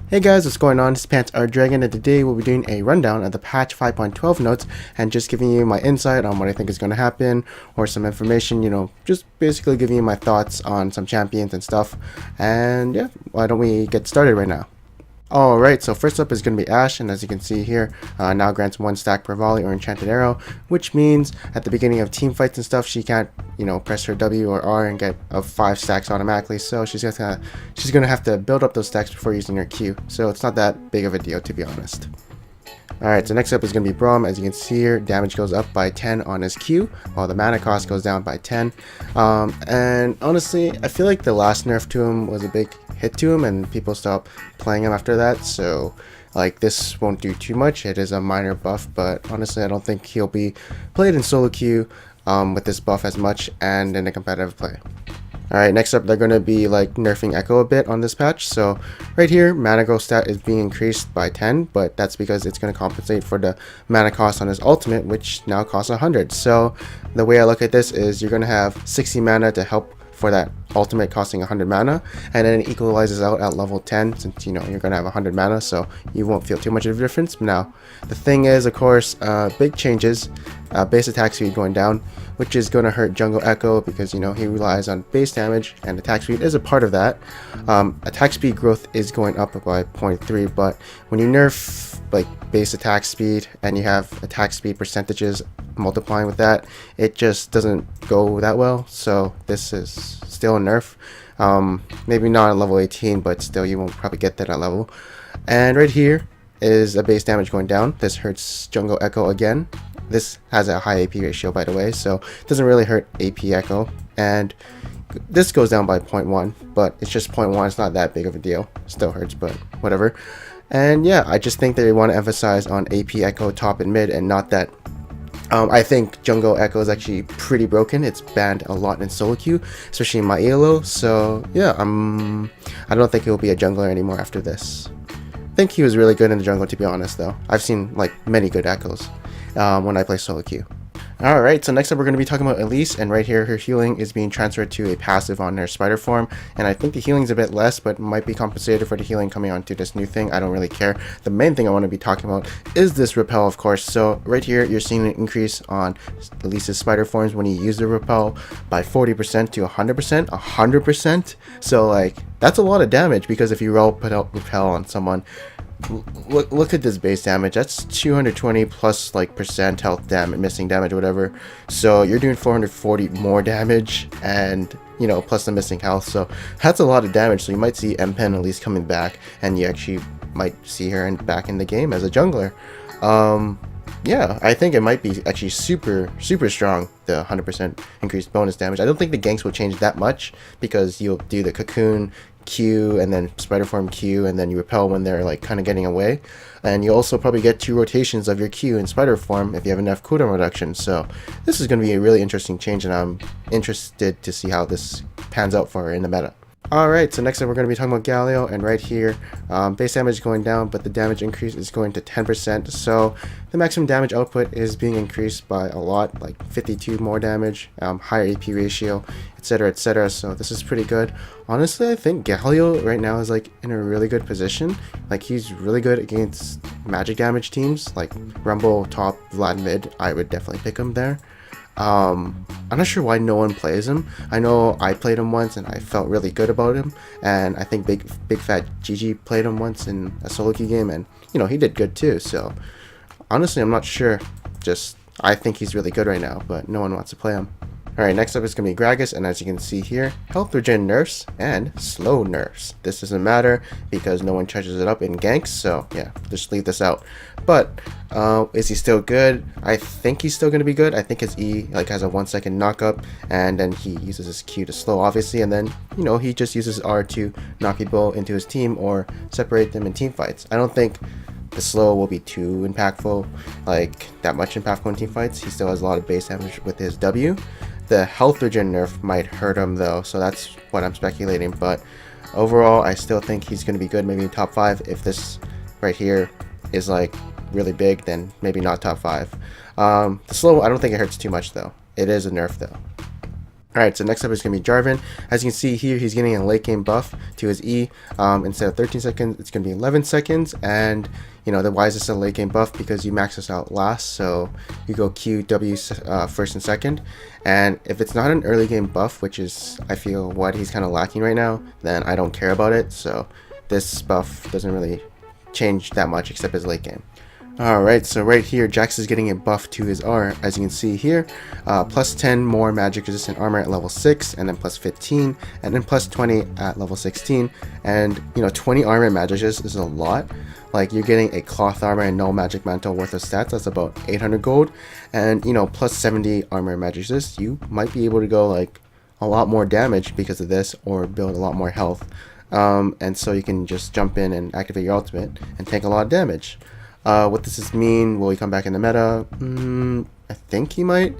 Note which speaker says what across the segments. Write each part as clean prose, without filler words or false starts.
Speaker 1: Hey guys, what's going on? This is Pants Art Dragon, and today we'll be doing a rundown of the patch 5.12 notes and just giving you my insight on what I think is going to happen or some information, just basically giving you my thoughts on some champions and stuff. And yeah, why don't we get started right now? Alright, so first up is going to be Ashe, and as you can see here, now grants 1 stack per volley or enchanted arrow, which means at the beginning of team fights and stuff, she can't, press her W or R and get 5 stacks automatically, so she's gonna have to build up those stacks before using her Q, so it's not that big of a deal, to be honest. Alright, so next up is going to be Braum. As you can see here, damage goes up by 10 on his Q, while the mana cost goes down by 10. And honestly, I feel like the last nerf to him was a big hit to him, and people stopped playing him after that, so like this won't do too much. It is a minor buff, but honestly, I don't think he'll be played in solo queue with this buff as much and in a competitive play. Alright, next up they're going to be like nerfing Echo a bit on this patch. So right here, mana growth stat is being increased by 10, but that's because it's going to compensate for the mana cost on his ultimate, which now costs 100. So the way I look at this is you're going to have 60 mana to help for that ultimate costing 100 mana, and then it equalizes out at level 10 since you're going to have 100 mana, so you won't feel too much of a difference. Now the thing is, of course, big changes, base attack speed going down, which is going to hurt Jungle Echo because he relies on base damage, and attack speed is a part of that. Attack speed growth is going up by 0.3, but when you nerf like base attack speed and you have attack speed percentages multiplying with that, it just doesn't go that well. So this is still a nerf. Maybe not at level 18, but still you won't probably get that at level. And right here is a base damage going down. This hurts Jungle Echo again. This has a high AP ratio, by the way, so it doesn't really hurt AP Echo. And this goes down by 0.1, but it's just 0.1. It's not that big of a deal. Still hurts, but whatever. And yeah, I just think they want to emphasize on AP Echo top and mid, and not that. I think Jungle Echo is actually pretty broken. It's banned a lot in solo queue, especially in my elo. So yeah, I don't think he'll be a jungler anymore after this. I think he was really good in the jungle, to be honest, though. I've seen like many good Echoes when I play solo queue. Alright, so next up we're going to be talking about Elise, and right here her healing is being transferred to a passive on her spider form, and I think the healing's a bit less, but might be compensated for the healing coming onto this new thing. I don't really care. The main thing I want to be talking about is this repel, of course. So right here you're seeing an increase on Elise's spider forms when you use the repel by 40% to 100%. So like, that's a lot of damage, because if you put out repel on someone, look at this base damage. That's 220 plus like percent health damage, missing damage, whatever. So you're doing 440 more damage, and plus the missing health. So that's a lot of damage. So you might see M-Pen at least coming back, and you actually might see her back in the game as a jungler. Yeah, I think it might be actually super strong, the 100% increased bonus damage. I don't think the ganks will change that much, because you'll do the cocoon Q and then spider form Q, and then you repel when they're like kind of getting away, and you also probably get 2 rotations of your Q in spider form if you have enough cooldown reduction. So this is going to be a really interesting change, and I'm interested to see how this pans out for her in the meta. Alright, so next up we're going to be talking about Galio, and right here base damage is going down, but the damage increase is going to 10%, so the maximum damage output is being increased by a lot, like 52 more damage, higher AP ratio, etc. So this is pretty good. Honestly, I think Galio right now is like in a really good position. Like, he's really good against magic damage teams like Rumble top, Vlad mid. I would definitely pick him there. I'm not sure why no one plays him. I know I played him once and I felt really good about him, and I think Big Fat GG played him once in a solo queue game, and he did good too. So honestly, I'm not sure. Just, I think he's really good right now, but no one wants to play him. Alright, next up is going to be Gragas, and as you can see here, health regen nerfs and slow nerfs. This doesn't matter because no one charges it up in ganks, so yeah, just leave this out. But is he still good? I think he's still going to be good. I think his E like has a 1-second knockup, and then he uses his Q to slow, obviously, and then he just uses R to knock people into his team or separate them in team fights. I don't think the slow will be too impactful, like that much impactful in team fights. He still has a lot of base damage with his W. The health regen nerf might hurt him though, so that's what I'm speculating. But overall, I still think he's going to be good, maybe top 5. If this right here is like really big, then maybe not top 5. The slow, I don't think it hurts too much though. It is a nerf though. Alright, so next up is going to be Jarvan. As you can see here, he's getting a late game buff to his E. Instead of 13 seconds, it's going to be 11 seconds. And, you know, why is this a late game buff? Because you max this out last, so you go Q, W first and second. And if it's not an early game buff, which is, I feel, what he's kind of lacking right now, then I don't care about it. So this buff doesn't really change that much except his late game. Alright, so right here, Jax is getting a buff to his R, as you can see here. Plus 10 more magic resistant armor at level 6, and then plus 15, and then plus 20 at level 16. And, you know, 20 armor magic resist is a lot. Like, you're getting a cloth armor and no magic mantle worth of stats, that's about 800 gold. And, you know, plus 70 armor magic resist, you might be able to go, like, a lot more damage because of this, or build a lot more health. And so you can just jump in and activate your ultimate and take a lot of damage. What does this mean? Will he come back in the meta? I think he might.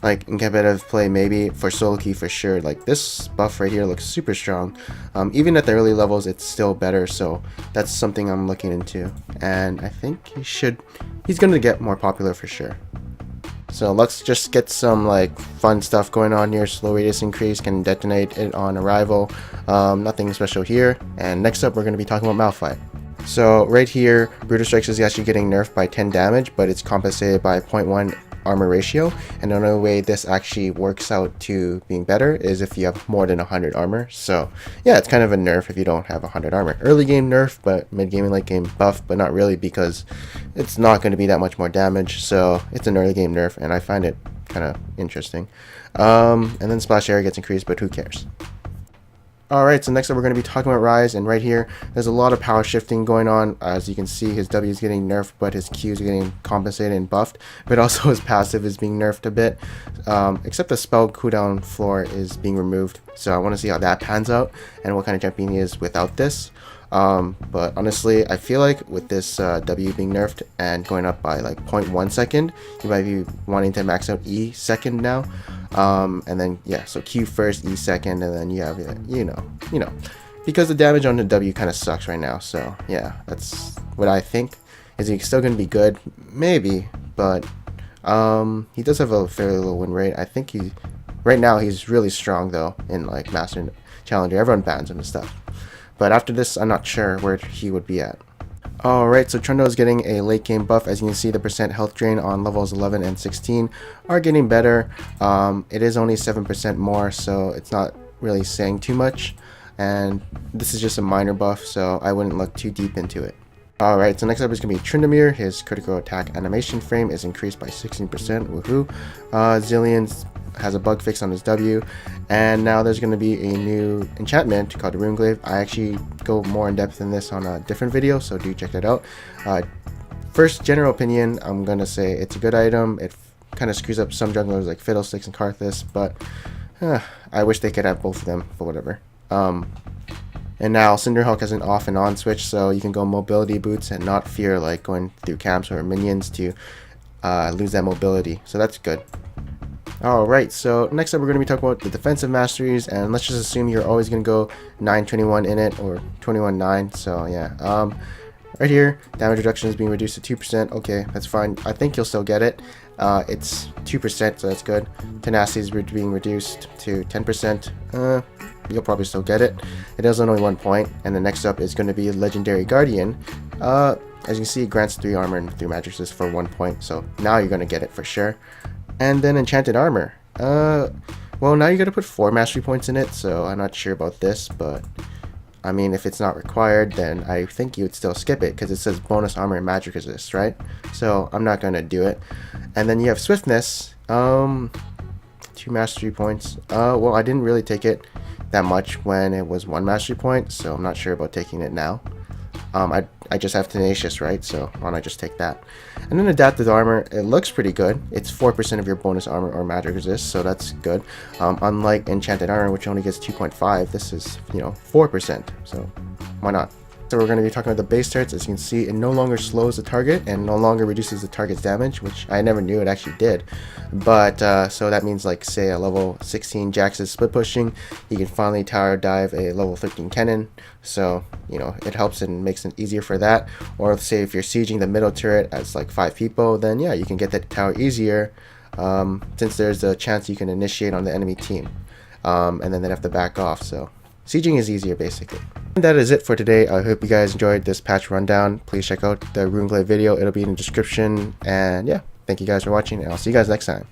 Speaker 1: Like, in competitive play, maybe. For solo queue, for sure. Like, this buff right here looks super strong. Even at the early levels, it's still better, so that's something I'm looking into. And I think he's gonna get more popular for sure. So let's just get some, like, fun stuff going on here. Slow radius increase, can detonate it on arrival. Nothing special here. And next up, we're gonna be talking about Malphite. So right here, Brutal Strikes is actually getting nerfed by 10 damage, but it's compensated by 0.1 armor ratio. And the only way this actually works out to being better is if you have more than 100 armor. So yeah, it's kind of a nerf if you don't have 100 armor. Early game nerf, but mid game and late game buff, but not really, because it's not going to be that much more damage. So it's an early game nerf, and I find it kind of interesting. And then splash area gets increased, but who cares? Alright, so next up we're going to be talking about Ryze, and right here there's a lot of power shifting going on. As you can see, his W is getting nerfed, but his Q is getting compensated and buffed, but also his passive is being nerfed a bit, except the spell cooldown floor is being removed. So I want to see how that pans out and what kind of champion he is without this. But honestly, I feel like with this W being nerfed and going up by like 0.1 second, you might be wanting to max out E second now. And then yeah, so Q first, E second, and then you have, you know, because the damage on the W kind of sucks right now. So yeah, that's what I think. Is he still going to be good? Maybe, but he does have a fairly low win rate. I think right now he's really strong though in like Master and Challenger. Everyone bans him and stuff. But after this, I'm not sure where he would be at. Alright, so Trundle is getting a late game buff. As you can see, the percent health drain on levels 11 and 16 are getting better. It is only 7% more, so it's not really saying too much. And this is just a minor buff, so I wouldn't look too deep into it. Alright, so next up is going to be Tryndamere. His critical attack animation frame is increased by 16%. Woohoo. Zillion's has a bug fix on his W, and now there's going to be a new enchantment called the Runeglaive. I actually go more in depth in this on a different video, so do check that out. First general opinion, I'm going to say it's a good item. It kind of screws up some junglers like Fiddlesticks and Karthus, but I wish they could have both of them, but whatever. And now Cinderhulk has an off and on switch, so you can go mobility boots and not fear like going through camps or minions to lose that mobility, so that's good. Alright, so next up we're going to be talking about the defensive masteries, and let's just assume you're always going to go 921 in it, or 21-9, so yeah. Right here, damage reduction is being reduced to 2%, okay, that's fine. I think you'll still get it. It's 2%, so that's good. Tenacity is being reduced to 10%, you'll probably still get it. It is only 1 point, and the next up is going to be Legendary Guardian. As you can see, it grants 3 armor and 3 magic resist for 1 point, so now you're going to get it for sure. And then Enchanted Armor. Well, now you gotta put 4 mastery points in it, so I'm not sure about this, but I mean, if it's not required, then I think you would still skip it, because it says bonus armor and magic resist, right? So I'm not gonna do it. And then you have Swiftness. 2 mastery points. Well, I didn't really take it that much when it was 1 mastery point, so I'm not sure about taking it now. I just have Tenacious, right? So why don't I just take that? And then Adaptive Armor, it looks pretty good. It's 4% of your bonus armor or magic resist, so that's good. Unlike Enchanted Armor, which only gets 2.5, this is, 4%, so why not? So we're going to be talking about the base turrets. As you can see, it no longer slows the target and no longer reduces the target's damage, which I never knew it actually did. But so that means, like, say a level 16 Jax is split pushing, he can finally tower dive a level 13 cannon. So it helps and makes it easier for that. Or say if you're sieging the middle turret as like 5 people, then yeah, you can get that tower easier, since there's a chance you can initiate on the enemy team. and then they'd have to back off. So sieging is easier basically. And that is it for today. I hope you guys enjoyed this patch rundown. Please check out the RuneGlade video. It'll be in the description. And yeah, thank you guys for watching, and I'll see you guys next time.